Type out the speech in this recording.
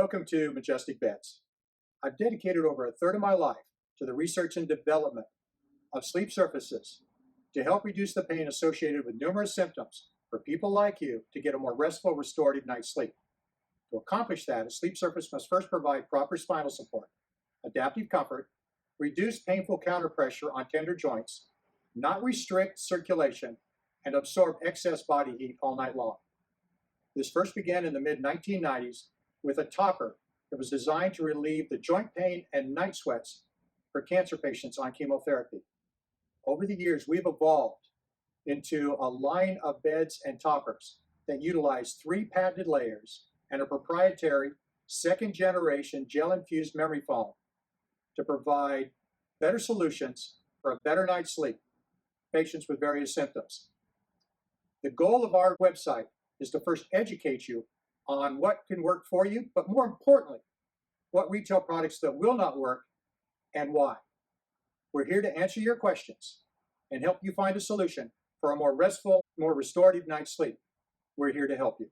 Welcome to Majestic Beds. I've dedicated over a third of my life to the research and development of sleep surfaces to help reduce the pain associated with numerous symptoms for people like you to get a more restful, restorative night's sleep. To accomplish that, a sleep surface must first provide proper spinal support, adaptive comfort, reduce painful counterpressure on tender joints, not restrict circulation, and absorb excess body heat all night long. This first began in the mid-1990s with a topper that was designed to relieve the joint pain and night sweats for cancer patients on chemotherapy. Over the years, we've evolved into a line of beds and toppers that utilize 3 patented layers and a proprietary second-generation gel-infused memory foam to provide better solutions for a better night's sleep for patients with various symptoms. The goal of our website is to first educate you on what can work for you, but more importantly, what retail products that will not work and why. We're here to answer your questions and help you find a solution for a more restful, more restorative night's sleep. We're here to help you.